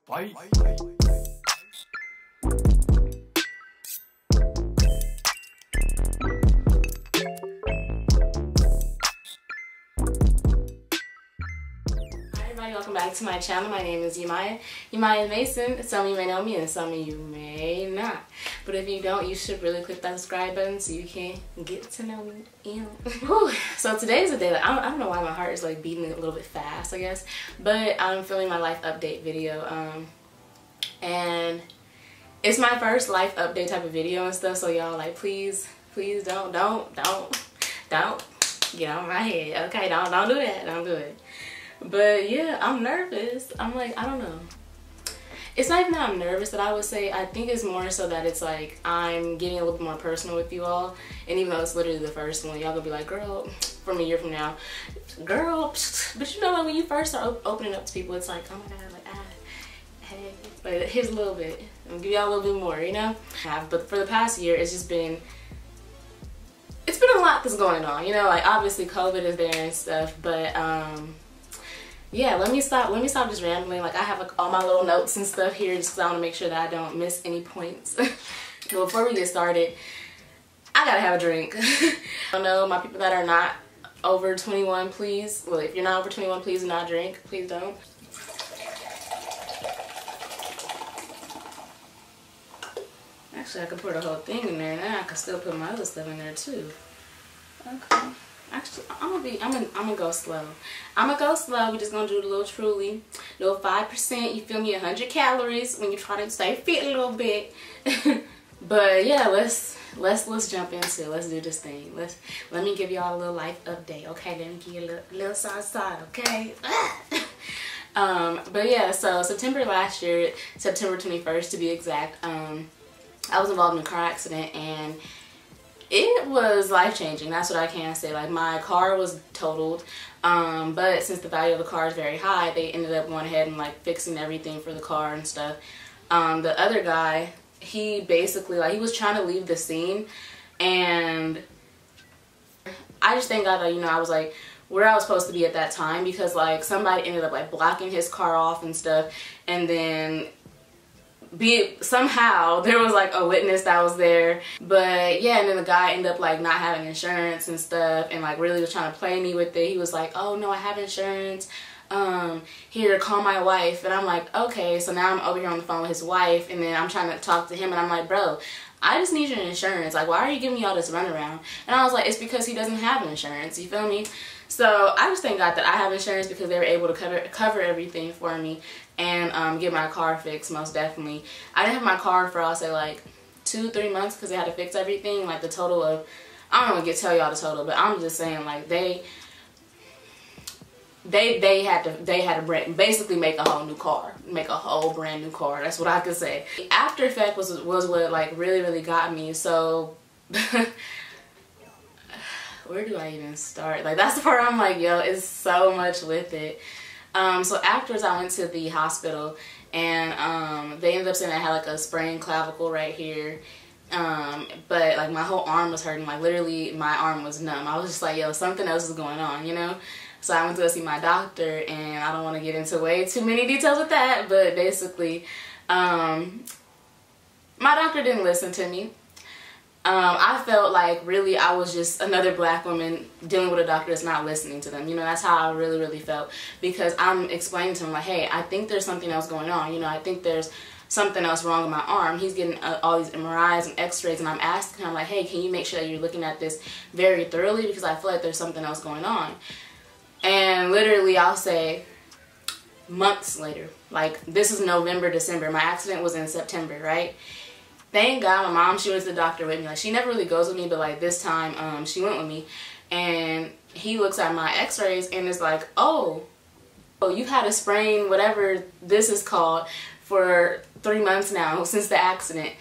Bye. Welcome back to my channel. My name is Yamaya. Yamaya Mason. Some of you may know me and some of you may not. But if you don't, you should really click that subscribe button so you can get to know me. So today's the day that I don't know why my heart is like beating a little bit fast, I guess. But I'm filming my life update video. And it's my first life update type of video and stuff. So y'all like please don't get on my head. Okay, don't do that. Don't do it. But yeah, I'm nervous. I'm like, I don't know. It's not even that I'm nervous that I would say. I think it's more so that it's like I'm getting a little bit more personal with you all. And even though it's literally the first one, y'all gonna be like, girl, from a year from now, girl, but you know like when you first start opening up to people, it's like, oh my god, like hey. But here's a little bit. I'm gonna give y'all a little bit more, you know? But for the past year, it's been a lot that's going on, you know, like obviously COVID is there and stuff, but yeah, let me stop just rambling. Like I have like all my little notes and stuff here just because I want to make sure that I don't miss any points. But before we get started, I gotta have a drink. I don't know, my people that are not over 21, please. Well, if you're not over 21, please do not drink. Please don't. Actually, I could put the whole thing in there, and then I could still put my other stuff in there too. Okay. Actually, I'm gonna go slow. I'm gonna go slow. We're just gonna do a little truly, little 5%. You feel me? 100 calories when you try to stay fit a little bit. But yeah, let's jump into it. Let's do this thing. Let me give y'all a little life update. Okay, let me give you a little side. Okay. But yeah, so September last year, September 21st to be exact. I was involved in a car accident and it was life-changing. That's what I can say. Like my car was totaled, but since the value of the car is very high, they ended up going ahead and like fixing everything for the car and stuff. The other guy, he basically like he was trying to leave the scene, and I just thank God that, you know, I was like where I was supposed to be at that time, because like somebody ended up like blocking his car off and stuff, and then somehow there was like a witness that was there. But yeah, and then the guy ended up like not having insurance and stuff, and like really was trying to play me with it. He was like, oh no, I have insurance, here, call my wife. And I'm like, okay. So now I'm over here on the phone with his wife, and then I'm trying to talk to him, and I'm like, bro, I just need your insurance. Like, why are you giving me all this runaround? And I was like, it's because he doesn't have insurance. You feel me? So I just thank God that I have insurance, because they were able to cover everything for me and get my car fixed, most definitely. I didn't have my car for, I'll say, like 2-3 months, because they had to fix everything. Like the total of, I don't want to tell y'all the total, but I'm just saying like they had to basically make a whole new car, make a whole brand new car. That's what I could say. After effect was what like really got me. So where do I even start? Like that's the part I'm like, yo, it's so much with it. So afterwards I went to the hospital, and they ended up saying I had like a sprained clavicle right here. But like my whole arm was hurting. Like literally my arm was numb. I was just like, yo, something else is going on, you know? So I went to go see my doctor, and I don't want to get into way too many details with that, but basically my doctor didn't listen to me. I felt like really I was just another black woman dealing with a doctor that's not listening to them. You know, that's how I really felt, because I'm explaining to him like, hey, I think there's something else going on. You know, I think there's something else wrong with my arm. He's getting all these MRIs and x-rays, and I'm asking him like, hey, can you make sure that you're looking at this very thoroughly, because I feel like there's something else going on. And literally I'll say months later, like this is November, December, my accident was in September, right? Thank God my mom, she went to the doctor with me. Like she never really goes with me, but like this time she went with me, and he looks at my x-rays and is like, oh, you've had a sprain, whatever this is called, for 3 months now since the accident.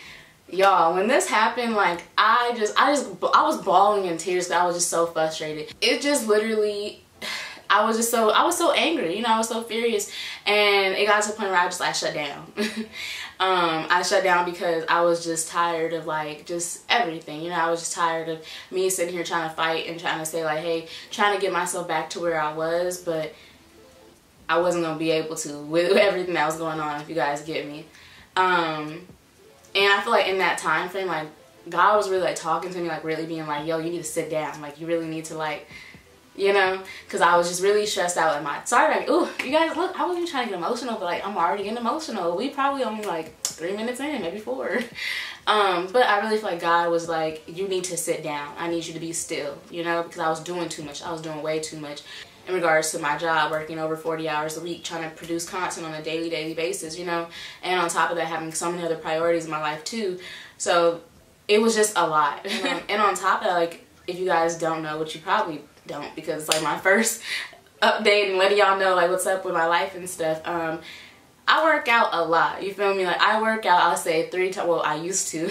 Y'all, when this happened, like I was bawling in tears because I was just so frustrated. It just literally, I was so angry, you know, I was so furious, and it got to the point where I just like shut down. I shut down because I was just tired of like just everything, you know. I was just tired of me sitting here trying to fight and trying to say like, hey, trying to get myself back to where I was, but I wasn't gonna be able to with everything that was going on, if you guys get me. And I feel like in that time frame, like God was really like talking to me, like really being like, yo, you need to sit down, like you really need to like, you know, because I was just really stressed out at my, sorry, like, ooh, you guys, look, I wasn't even trying to get emotional, but like I'm already getting emotional. We probably only like 3 minutes in, maybe 4. But I really feel like God was like, you need to sit down. I need you to be still, you know, because I was doing too much. I was doing way too much in regards to my job, working over 40 hours a week, trying to produce content on a daily basis, you know, and on top of that, having so many other priorities in my life too. So it was just a lot. And on top of that, like, if you guys don't know, which you probably don't, because it's like my first update and letting y'all know like what's up with my life and stuff, I work out a lot, you feel me? Like I work out, I'll say 3 times, well I used to,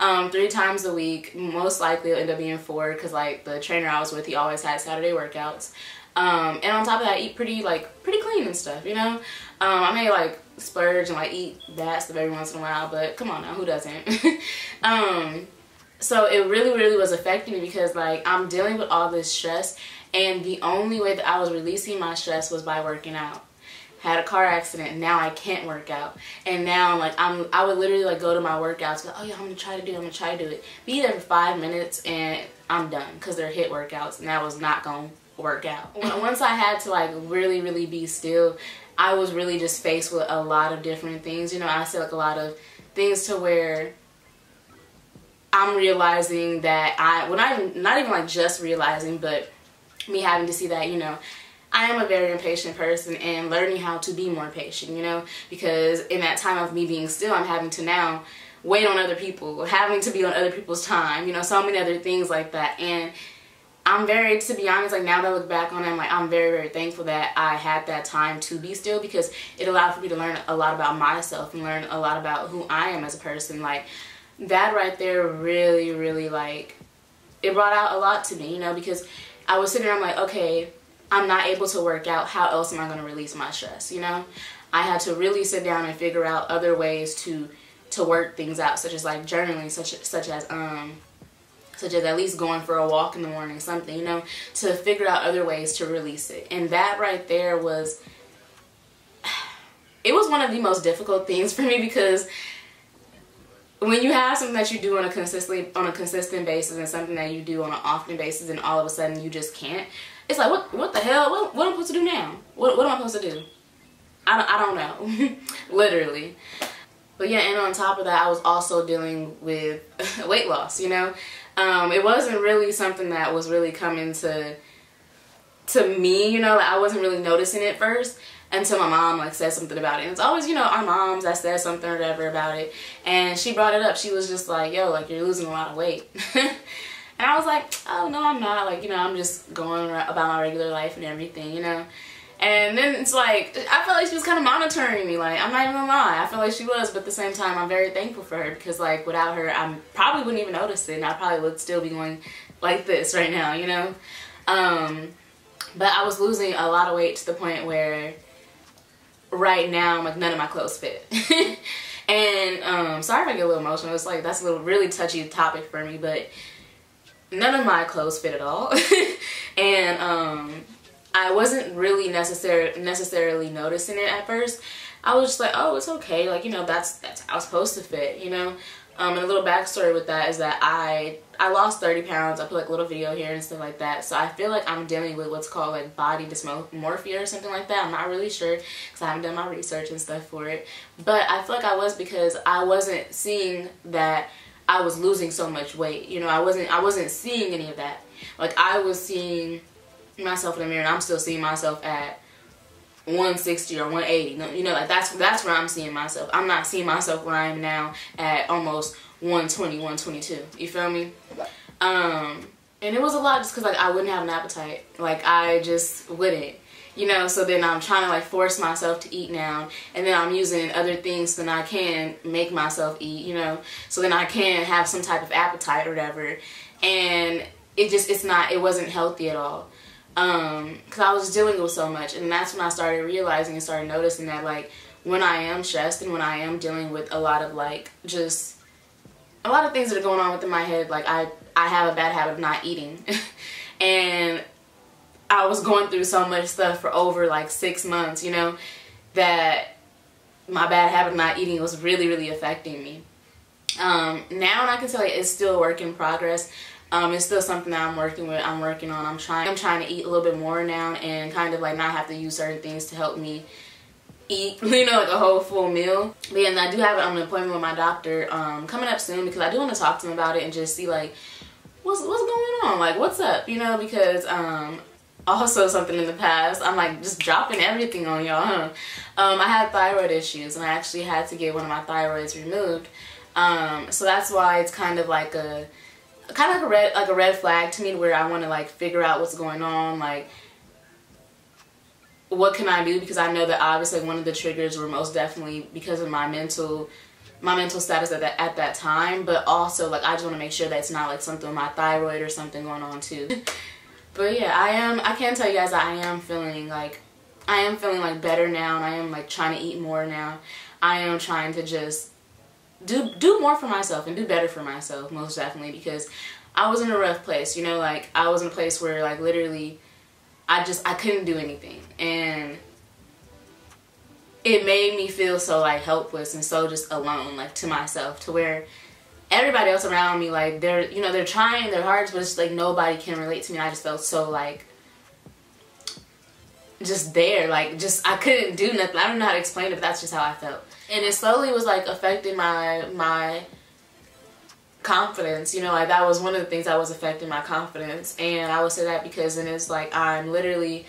3 times a week. Most likely it'll end up being 4, because like the trainer I was with, he always had Saturday workouts. And on top of that, I eat pretty clean and stuff, you know? I may like splurge and like eat that stuff every once in a while, but come on now, who doesn't? So it really was affecting me, because like I'm dealing with all this stress, and the only way that I was releasing my stress was by working out. Had a car accident, now I can't work out, and now like I would literally like go to my workouts, like, oh yeah, I'm gonna try to do it, be there for 5 minutes and I'm done, because they're HIIT workouts, and that was not gonna work out. Once I had to like really be still, I was really just faced with a lot of different things, you know. I said like a lot of things to where I'm realizing that not even like just realizing, but me having to see that, you know, I am a very impatient person, and learning how to be more patient, you know, because in that time of me being still, I'm having to now wait on other people, having to be on other people's time, you know, so many other things like that. And I'm very, to be honest, like now that I look back on it, I'm very thankful that I had that time to be still, because it allowed for me to learn a lot about myself and learn a lot about who I am as a person. Like that right there really like, it brought out a lot to me, you know, because I was sitting there, I'm like, okay, I'm not able to work out, how else am I going to release my stress, you know? I had to really sit down and figure out other ways to work things out, such as like journaling, such as at least going for a walk in the morning, something, you know, to figure out other ways to release it. And that right there was, it was one of the most difficult things for me, because when you have something that you do on a consistent basis, and something that you do on an often basis, and all of a sudden you just can't, it's like, what the hell? What am I supposed to do now? What am I supposed to do? I don't know. Literally. But yeah, and on top of that, I was also dealing with weight loss, you know? It wasn't really something that was really coming to me, you know? Like, I wasn't really noticing it first until my mom like said something about it. And it's always, you know, our moms that said something or whatever about it. And she brought it up. She was just like, yo, like, you're losing a lot of weight. And I was like, oh, no, I'm not. Like, you know, I'm just going about my regular life and everything, you know. And then it's like, I felt like she was kind of monitoring me. Like, I'm not even gonna lie. I feel like she was, but at the same time, I'm very thankful for her, because, like, without her, I probably wouldn't even notice it, and I probably would still be going like this right now, you know. But I was losing a lot of weight to the point where right now, like, none of my clothes fit. And sorry if I get a little emotional. It's like, that's a little really touchy topic for me, but none of my clothes fit at all. And I wasn't really necessarily noticing it at first. I was just like, oh, it's okay, like, you know, that's how it's supposed to fit, you know. And a little backstory with that is that I lost 30 pounds. I put like a little video here and stuff like that. So I feel like I'm dealing with what's called like body dysmorphia or something like that. I'm not really sure, because I haven't done my research and stuff for it. But I feel like I was, because I wasn't seeing that I was losing so much weight. You know, I wasn't seeing any of that. Like, I was seeing myself in the mirror, and I'm still seeing myself at 160 or 180. You know, like that's where I'm seeing myself. I'm not seeing myself where I am now at almost 120, 122. You feel me? And it was a lot, just because like I wouldn't have an appetite. Like, I just wouldn't. You know, so then I'm trying to like force myself to eat now, and then I'm using other things so then I can make myself eat, you know, so then I can have some type of appetite or whatever. And it wasn't healthy at all. Because I was dealing with so much, and that's when I started realizing and started noticing that, like, when I am stressed and when I am dealing with a lot of like just a lot of things that are going on within my head, like I have a bad habit of not eating. And I was going through so much stuff for over like 6 months, you know, that my bad habit of not eating was really, really affecting me. Now I can tell you it's still a work in progress. It's still something that I'm working with. I'm working on. I'm trying to eat a little bit more now and kind of like not have to use certain things to help me eat, you know, like a whole full meal. But yeah, and I do have an appointment with my doctor coming up soon, because I do want to talk to him about it and just see like what's going on, like what's up, you know, because also something in the past, I'm like just dropping everything on y'all, huh? I had thyroid issues, and I actually had to get one of my thyroids removed. So that's why it's kind of like a red flag to me, where I want to like figure out what's going on, like what can I do, because I know that obviously one of the triggers were most definitely because of my mental status at that time, but also like I just want to make sure that it's not like something with my thyroid or something going on too. But yeah, I can tell you guys that I am feeling like better now, and I am like trying to eat more now. I am trying to just do more for myself and do better for myself, most definitely, because I was in a rough place, you know, like I was in a place where like literally I couldn't do anything, and it made me feel so like helpless and so just alone, like to myself, to where everybody else around me, like they're trying their hardest, but it's like nobody can relate to me. I just felt so like just there, like just I couldn't do nothing. I don't know how to explain it, but that's just how I felt. And it slowly was like affecting my confidence, you know, like that was one of the things that was affecting my confidence. And I would say that because then it's like I'm literally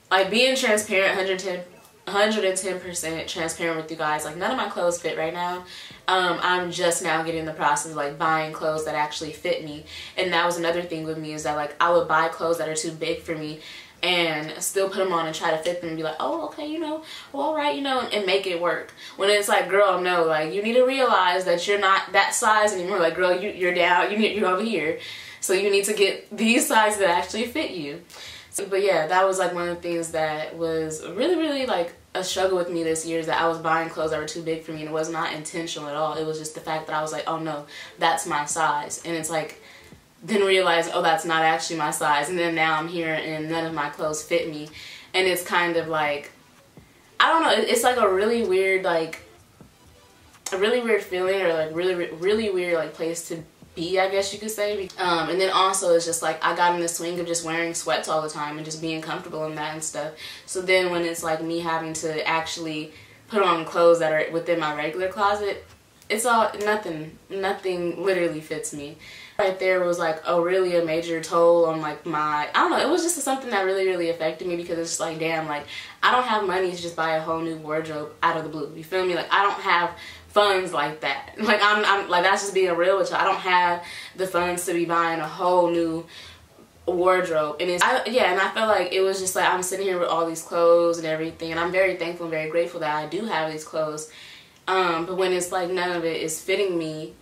like being transparent, 110% transparent with you guys. Like none of my clothes fit right now. I'm just now getting in the process of like buying clothes that actually fit me. And that was another thing with me, is that like I would buy clothes that are too big for me and still put them on and try to fit them and be like, oh, okay, you know, well, all right, you know, and make it work. When it's like, girl, no, like you need to realize that you're not that size anymore. Like, girl, you're down, you're over here. So you need to get these sizes that actually fit you. So, but yeah, that was like one of the things that was really, really like a struggle with me this year, is that I was buying clothes that were too big for me, and it was not intentional at all. It was just the fact that I was like, oh no, that's my size. And it's like, then realize, oh, that's not actually my size. And then now I'm here and none of my clothes fit me. And it's kind of like, I don't know, it's like a really weird, like, a really weird feeling, or like really weird like place to be, I guess you could say. And then also it's just like I got in the swing of just wearing sweats all the time and just being comfortable in that and stuff. So then when it's like me having to actually put on clothes that are within my regular closet, it's all nothing literally fits me. Right there was like a major toll on like my, I don't know, it was just something that really affected me, because it's just like, damn, like I don't have money to just buy a whole new wardrobe out of the blue, you feel me? Like I don't have funds like that. Like I'm like, that's just being real with you. I don't have the funds to be buying a whole new wardrobe. And and I felt like it was just like I'm sitting here with all these clothes and everything, and I'm very thankful and very grateful that I do have these clothes. But when it's like none of it is fitting me,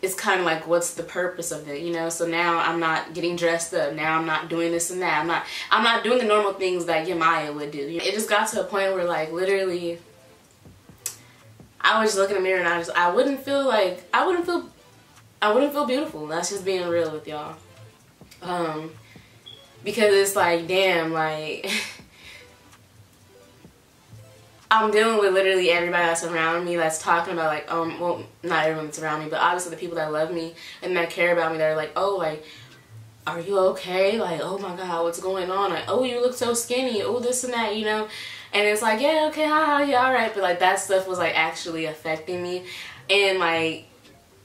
it's kind of like, what's the purpose of it, you know? So now I'm not getting dressed up. Now I'm not doing this and that. I'm not doing the normal things that Yamaya would do. It just got to a point where like literally I would just look in the mirror and I wouldn't feel beautiful. That's just being real with y'all. Because it's like, damn, like I'm dealing with literally everybody that's around me that's talking about like, well, not everyone that's around me, but obviously the people that love me and that care about me, that are like, oh, like, are you okay? Like, oh my God, what's going on? Like, oh, you look so skinny. Oh, this and that, you know? And it's like, yeah, okay, haha, yeah, all right. But like that stuff was like actually affecting me. And like,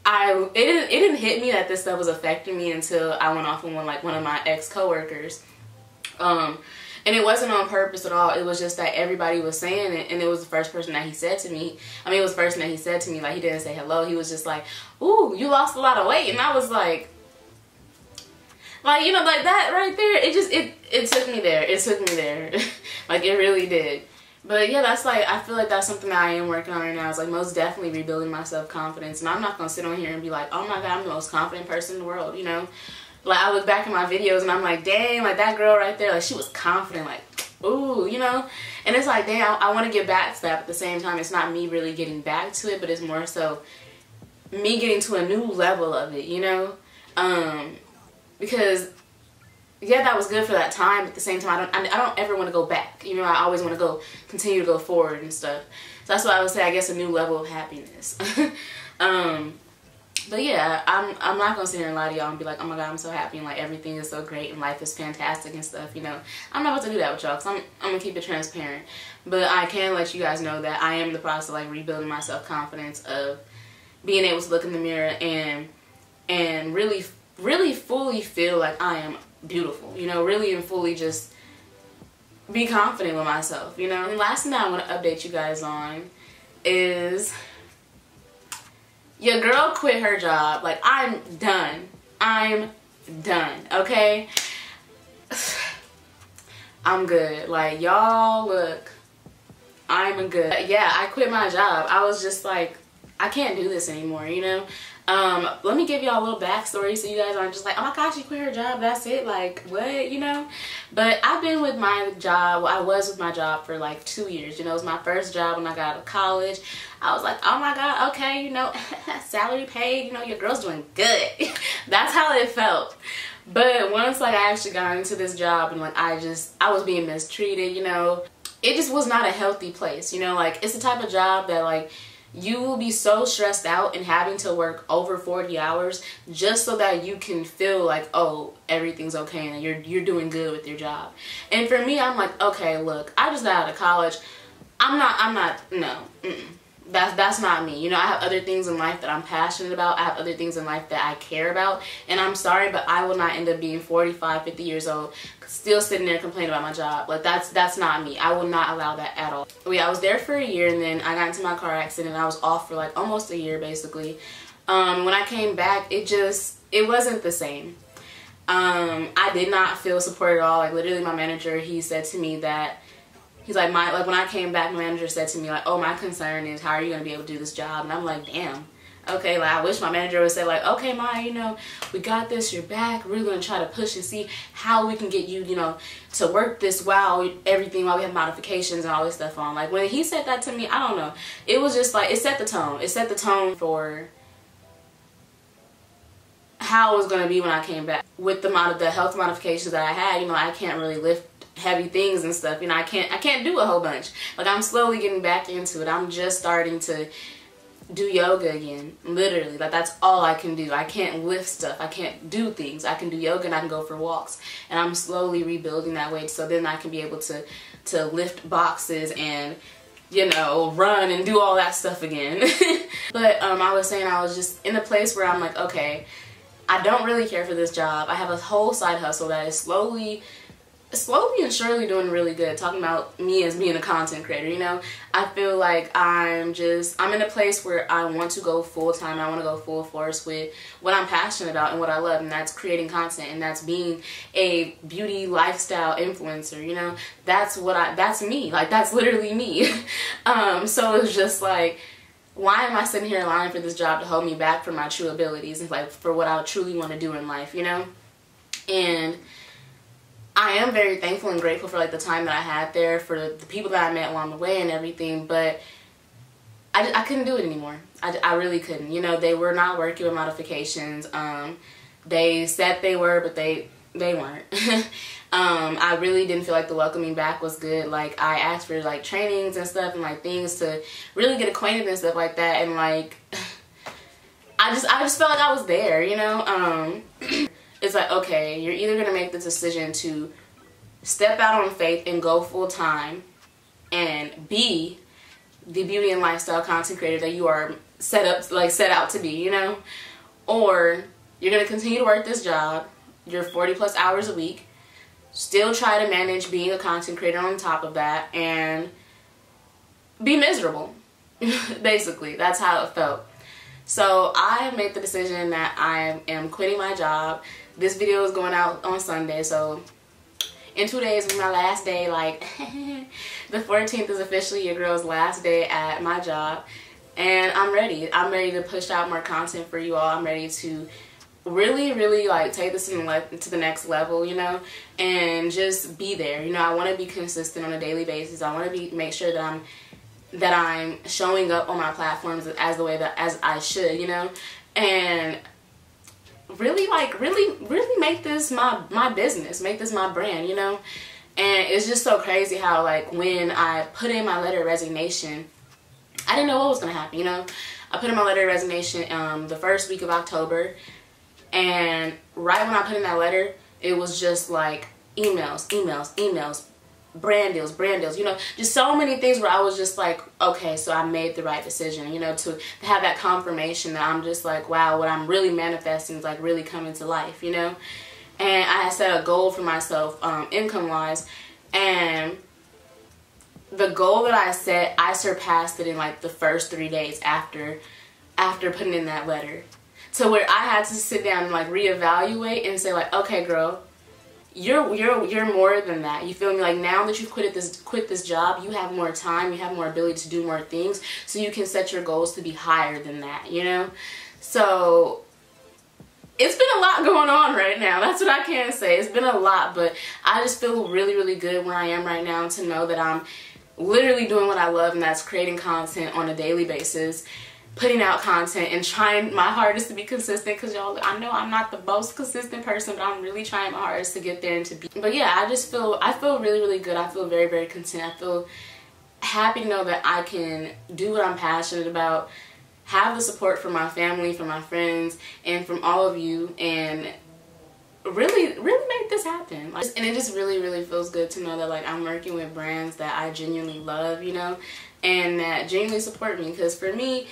it didn't hit me that this stuff was affecting me until I went off on one of my ex-coworkers. And it wasn't on purpose at all. It was just that everybody was saying it, and it was the first person that he said to me. I mean, it was the person that he said to me, like, he didn't say hello. He was just like, ooh, you lost a lot of weight. And I was like, you know, like that right there, it took me there. It took me there. Like, it really did. But yeah, that's like, I feel like that's something that I am working on right now. It's like most definitely rebuilding my self-confidence. And I'm not going to sit on here and be like, oh my God, I'm the most confident person in the world, you know? Like, I look back at my videos and I'm like, dang, like that girl right there, like she was confident, like, ooh, you know? And it's like, dang, I want to get back to that. But at the same time, it's not me really getting back to it, but it's more so me getting to a new level of it, you know? Because yeah, that was good for that time. At the same time, I don't ever want to go back. You know, I always want to continue to go forward and stuff. So that's why I would say, I guess, a new level of happiness. But yeah, I'm not gonna sit here and lie to y'all and be like, oh my god, I'm so happy and like everything is so great and life is fantastic and stuff. You know, I'm not about to do that with y'all, because I'm gonna keep it transparent. But I can let you guys know that I am in the process of like rebuilding my self-confidence, of being able to look in the mirror and really fully feel like I am beautiful, you know, really and fully just be confident with myself, you know. And last thing that I want to update you guys on is your girl quit her job. Like, I'm done, okay? I'm good. Like, y'all, look, I'm good. Yeah, I quit my job. I was just like, I can't do this anymore, you know. Let me give y'all a little backstory so you guys aren't just like, oh my gosh, she quit her job, that's it, like, what, you know. But I've been with my job, well, I was with my job for like 2 years, you know. It was my first job when I got out of college. I was like, oh my god, okay, you know, salary paid, you know, your girl's doing good. That's how it felt. But once like I actually got into this job and like I was being mistreated, you know, it just was not a healthy place, you know. Like, it's the type of job that like you will be so stressed out and having to work over 40 hours just so that you can feel like, oh, everything's okay and you're doing good with your job. And for me, I'm like, okay, look, I just got out of college. That's not me. You know, I have other things in life that I'm passionate about. I have other things in life that I care about. And I'm sorry, but I will not end up being 45, 50 years old, still sitting there complaining about my job. Like, that's not me. I will not allow that at all. But yeah, I was there for a year, and then I got into my car accident. And I was off for like almost a year, basically. When I came back, it wasn't the same. I did not feel supported at all. Like, literally, my manager, he said to me that, he's like, when I came back, my manager said to me like, oh, my concern is, how are you going to be able to do this job? And I'm like, damn. Okay, like, I wish my manager would say like, okay, Maya, you know, we got this, you're back. We're going to try to push and see how we can get you, you know, to work this while we have modifications and all this stuff on. Like, when he said that to me, I don't know. It was just like, it set the tone. It set the tone for how it was going to be when I came back. With the health modifications that I had, you know, I can't really lift heavy things and stuff. You know, I can't do a whole bunch. Like, I'm slowly getting back into it. I'm just starting to do yoga again, literally. Like, that's all I can do. I can't lift stuff. I can't do things. I can do yoga and I can go for walks, and I'm slowly rebuilding that way so then I can be able to lift boxes and, you know, run and do all that stuff again. But I was saying, I was just in a place where I'm like, okay, I don't really care for this job. I have a whole side hustle that is slowly and surely doing really good. Talking about me as being a content creator, you know, I feel like I'm in a place where I want to go full time. I want to go full force with what I'm passionate about and what I love, and that's creating content, and that's being a beauty lifestyle influencer. You know, that's me. Like, that's literally me. So it's just like, why am I sitting here lying for this job to hold me back from my true abilities and like for what I truly want to do in life, you know? And I am very thankful and grateful for like the time that I had there, for the people that I met along the way and everything, but I couldn't do it anymore. I really couldn't. You know, they were not working with modifications. They said they were, but they weren't. I really didn't feel like the welcoming back was good. Like, I asked for like trainings and stuff and like things to really get acquainted and stuff like that, and like I just felt like I was there, you know. It's like, okay, you're either gonna make the decision to step out on faith and go full time and be the beauty and lifestyle content creator that you are set out to be, you know, or you're gonna continue to work this job, your 40+ hours a week, still try to manage being a content creator on top of that, and be miserable. Basically, that's how it felt. So I have made the decision that I am quitting my job. This video is going out on Sunday, so in 2 days is my last day. Like, the 14th is officially your girl's last day at my job, and I'm ready. I'm ready to push out more content for you all. I'm ready to really like take this to the next level, you know, and just be there. You know, I want to be consistent on a daily basis. I want to make sure that I'm showing up on my platforms as I should, you know. And really like really make this my business, make this my brand, you know. And it's just so crazy how like when I put in my letter of resignation, I didn't know what was gonna happen, you know. I put in my letter of resignation the first week of October, and right when I put in that letter, it was just like emails, brand deals, you know, just so many things where I was just like, okay, so I made the right decision, you know, to have that confirmation that I'm just like, wow, what I'm really manifesting is like really coming to life, you know. And I had set a goal for myself, income wise, and the goal that I set, I surpassed it in like the first 3 days after putting in that letter, to where I had to sit down and like reevaluate and say like, okay, girl, you're more than that. You feel me? Like now that you've quit this job, you have more time, you have more ability to do more things, so you can set your goals to be higher than that, you know? So it's been a lot going on right now. That's what I can say. It's been a lot, but I just feel really, really good where I am right now to know that I'm literally doing what I love, and that's creating content on a daily basis, putting out content and trying my hardest to be consistent, because y'all, I know I'm not the most consistent person, but I'm really trying my hardest to get there and to be. But yeah, I feel really, really good. I feel very, very content. I feel happy to know that I can do what I'm passionate about, have the support from my family, from my friends, and from all of you, and really make this happen. Like, and it just really, really feels good to know that like I'm working with brands that I genuinely love, you know, and that genuinely support me. Because for me,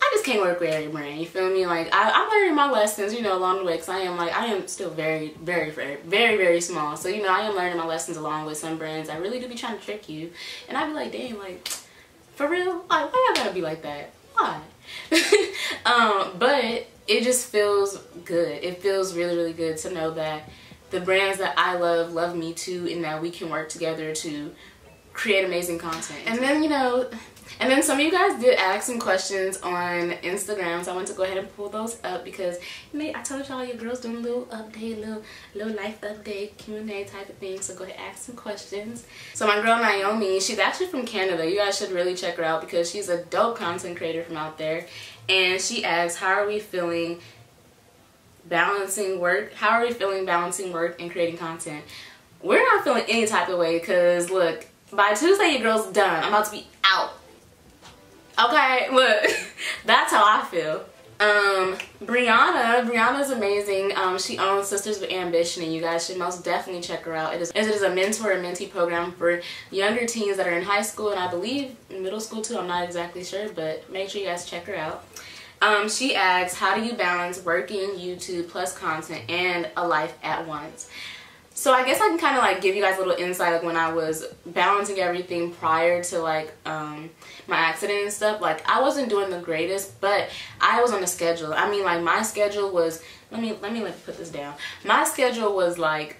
I just can't work with every brand, you feel me? Like I'm learning my lessons, you know, along the way, because I am still very, very, very, very, very small. So, you know, I am learning my lessons along with some brands. I really do be trying to trick you, and I be like, damn, like for real, like why y'all gotta be like that? Why? But it just feels good. It feels really, really good to know that the brands that I love me too, and that we can work together to create amazing content. And then, you know, and then some of you guys did ask some questions on Instagram, so I want to go ahead and pull those up, because I told y'all your girl's doing a little update, little life update, Q&A type of thing, so go ahead and ask some questions. So my girl Naomi, she's actually from Canada. You guys should really check her out, because she's a dope content creator from out there. And she asks, how are we feeling balancing work? How are we feeling balancing work and creating content? We're not feeling any type of way, because look, by Tuesday your girl's done. I'm about to be out. Okay, look, that's how I feel. Brianna's amazing. She owns Sisters with Ambition, and you guys should most definitely check her out. It is a mentor and mentee program for younger teens that are in high school, and I believe in middle school too. I'm not exactly sure, but make sure you guys check her out. She asks, how do you balance working, YouTube, plus content, and a life at once? So I guess I can kind of like give you guys a little insight, like when I was balancing everything prior to like my accident and stuff. Like I wasn't doing the greatest, but I was on a schedule. I mean, like my schedule was, let me put this down. My schedule was like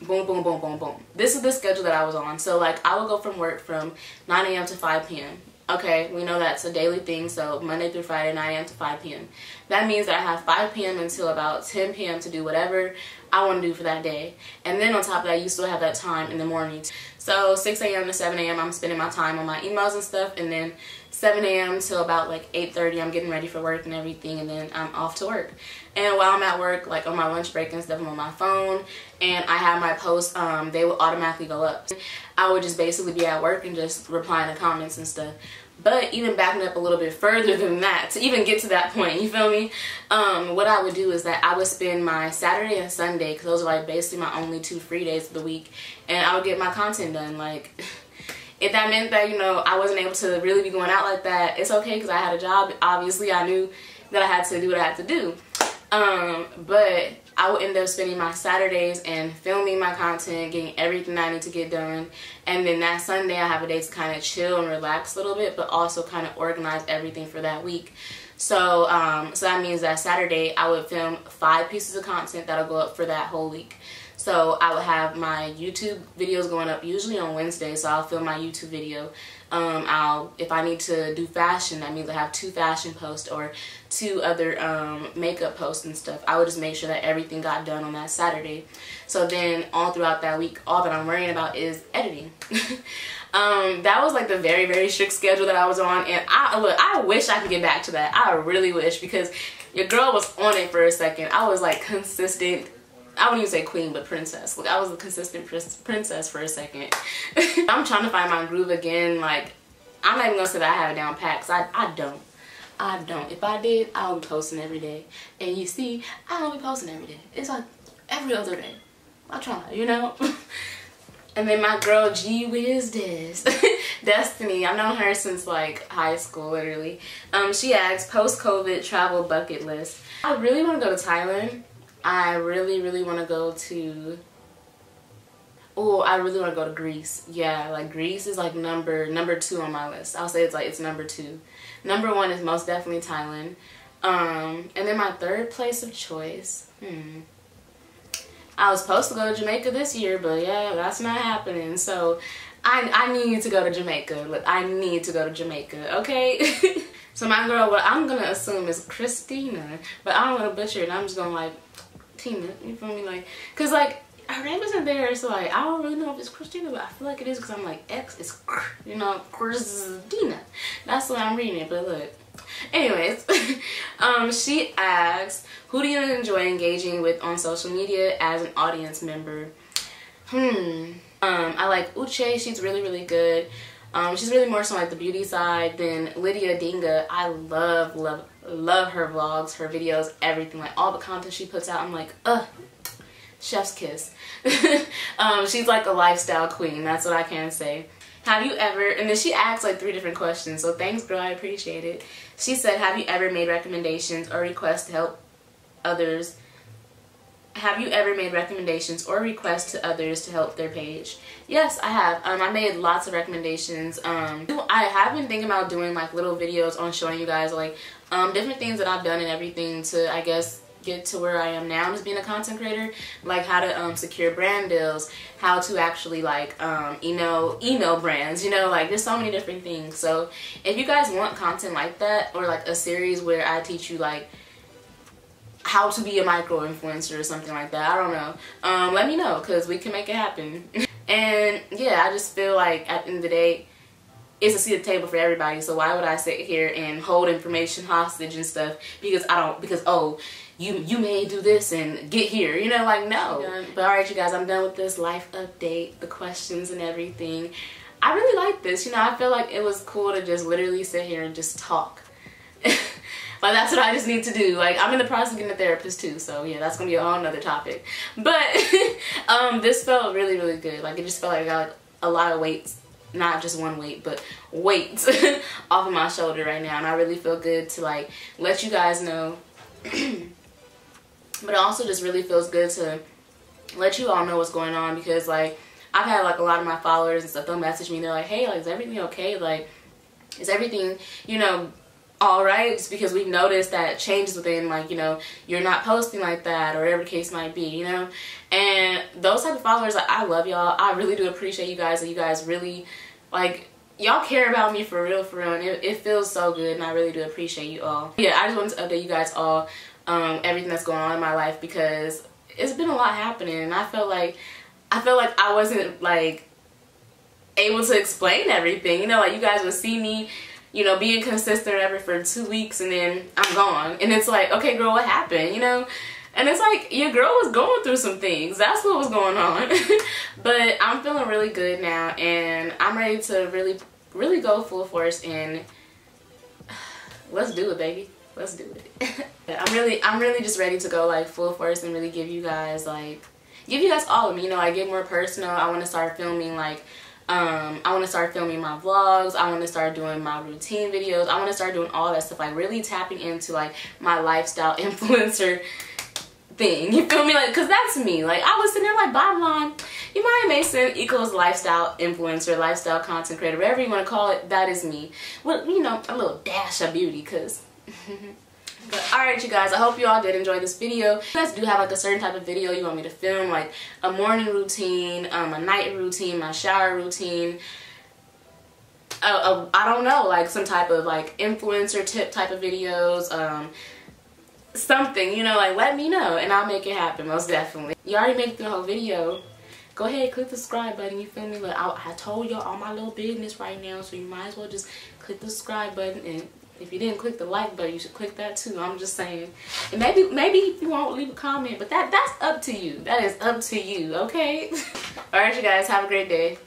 boom, boom, boom, boom, boom. This is the schedule that I was on. So like I would go from work from 9 a.m. to 5 p.m. Okay, we know that's a daily thing, so Monday through Friday, 9 a.m. to 5 p.m. That means that I have 5 p.m. until about 10 p.m. to do whatever I want to do for that day. And then on top of that, you still have that time in the morning. So 6 a.m. to 7 a.m. I'm spending my time on my emails and stuff, and then 7 a.m. till about like 8:30 I'm getting ready for work and everything, and then I'm off to work. And while I'm at work, like on my lunch break and stuff, I'm on my phone, and I have my posts, they will automatically go up. I would just basically be at work and just replying to comments and stuff. But even backing up a little bit further than that, to even get to that point, you feel me? What I would do is that I would spend my Saturday and Sunday, because those are like basically my only 2 free days of the week, and I would get my content done. Like, if that meant that, you know, I wasn't able to really be going out like that, it's okay, because I had a job. Obviously, I knew that I had to do what I had to do. But I would end up spending my Saturdays and filming my content, getting everything I need to get done. And then that Sunday I have a day to kind of chill and relax a little bit, but also kind of organize everything for that week. So, so that means that Saturday I would film 5 pieces of content that'll go up for that whole week. So I would have my YouTube videos going up usually on Wednesday, so I'll film my YouTube video. If I need to do fashion, that means I have 2 fashion posts or 2 other makeup posts and stuff. I would just make sure that everything got done on that Saturday. So then all throughout that week, all that I'm worrying about is editing. That was like the very, very strict schedule that I was on, and I wish I could get back to that. I really wish, because your girl was on it for a second. I was like consistent. I wouldn't even say queen, but princess. Like, I was a consistent princess for a second. I'm trying to find my groove again. Like, I'm not even gonna say that I have it down pat, because I don't. If I did, I would be posting every day. And you see, I don't be posting every day. It's like every other day. I try, you know? And then my girl, G Wiz Destiny. I've known her since like high school, literally. She asked, post-COVID travel bucket list. I really want to go to Thailand. I really, really want to go to... Oh, I really want to go to Greece. Yeah, like Greece is like number 2 on my list. I'll say it's number 2. Number 1 is most definitely Thailand. And then my third place of choice. I was supposed to go to Jamaica this year, but yeah, that's not happening. So I need to go to Jamaica. Look, I need to go to Jamaica, okay? So my girl, what I'm gonna assume is Christina, but I don't want to butcher it. I'm just gonna like Tina, you feel me? Like, cause like her name isn't there, so like I don't really know if it's Christina, but I feel like it is, because I'm like X is, you know, Christina. That's the way I'm reading it. But look, anyways, she asks, who do you enjoy engaging with on social media as an audience member? I like Uche. She's really, really good. She's really more so like the beauty side. Then Lydia Dinga, I love her vlogs, her videos, everything. Like all the content she puts out, I'm like, chef's kiss. She's like a lifestyle queen, that's what I can say. Have you ever, and then she asked like 3 different questions, so thanks girl, I appreciate it. She said, have you ever made recommendations or requests to help others? Have you ever made recommendations or requests to others to help their page? Yes, I have. I made lots of recommendations. I have been thinking about doing like little videos on showing you guys like different things that I've done and everything to, I guess, get to where I am now as being a content creator, like how to secure brand deals, how to actually like email brands, you know, like there's so many different things. So if you guys want content like that, or like a series where I teach you like how to be a micro influencer or something like that, I don't know, let me know, because we can make it happen. And yeah, I just feel like at the end of the day, it's a seat at the table for everybody, so why would I sit here and hold information hostage and stuff because oh, you may do this and get here, you know, like no. But alright you guys, I'm done with this life update, the questions and everything. I really like this, you know, I feel like it was cool to just literally sit here and just talk. Like that's what I just need to do. Like I'm in the process of getting a therapist too, so yeah, that's gonna be a whole nother topic. But this felt really, really good. Like it just felt like I got like a lot of weights, not just one weight, but weights off of my shoulder right now, and I really feel good to like let you guys know. But it also just really feels good to let you all know what's going on, because like I've had like a lot of my followers and stuff, they'll message me and they're like, hey, like is everything okay? Like is everything, you know, alright? It's because we've noticed that changes within, like, you know, you're not posting like that, or whatever the case might be, you know. And those type of followers, like, I love y'all. I really do appreciate you guys, and you guys really, like, y'all care about me for real, and it feels so good, and I really do appreciate you all. Yeah, I just wanted to update you guys all, everything that's going on in my life, because it's been a lot happening, and I felt like I wasn't, like, able to explain everything, you know, like, you guys would see me, you know, being consistent or whatever for 2 weeks, and then I'm gone. And it's like, okay, girl, what happened, you know? And it's like, your girl was going through some things. That's what was going on. But I'm feeling really good now, and I'm ready to really, really go full force, and let's do it, baby. Let's do it. I'm really just ready to go like full force and really give you guys all of me, you know, like get more personal. I want to start filming like I want to start filming my vlogs. I want to start doing my routine videos. I want to start doing all that stuff, like really tapping into like my lifestyle influencer thing. You feel me? Like, because that's me. Like, I was sitting there like, bottom line, Yamaya Mason equals lifestyle influencer, lifestyle content creator, whatever you want to call it, that is me. Well, you know, a little dash of beauty, because... But alright you guys, I hope you all did enjoy this video. If you guys do have like a certain type of video you want me to film, like a morning routine, a night routine, my shower routine, I don't know, like some type of like influencer tip type of videos, something, you know, like let me know and I'll make it happen, most definitely. You already made it through the whole video. go ahead, click the subscribe button. You feel me? Like I told y'all all my little business right now, so you might as well just click the subscribe button. And if you didn't click the like button, you should click that too. I'm just saying. And maybe if you won't, leave a comment, but that's up to you. That is up to you, okay? All right, you guys, have a great day.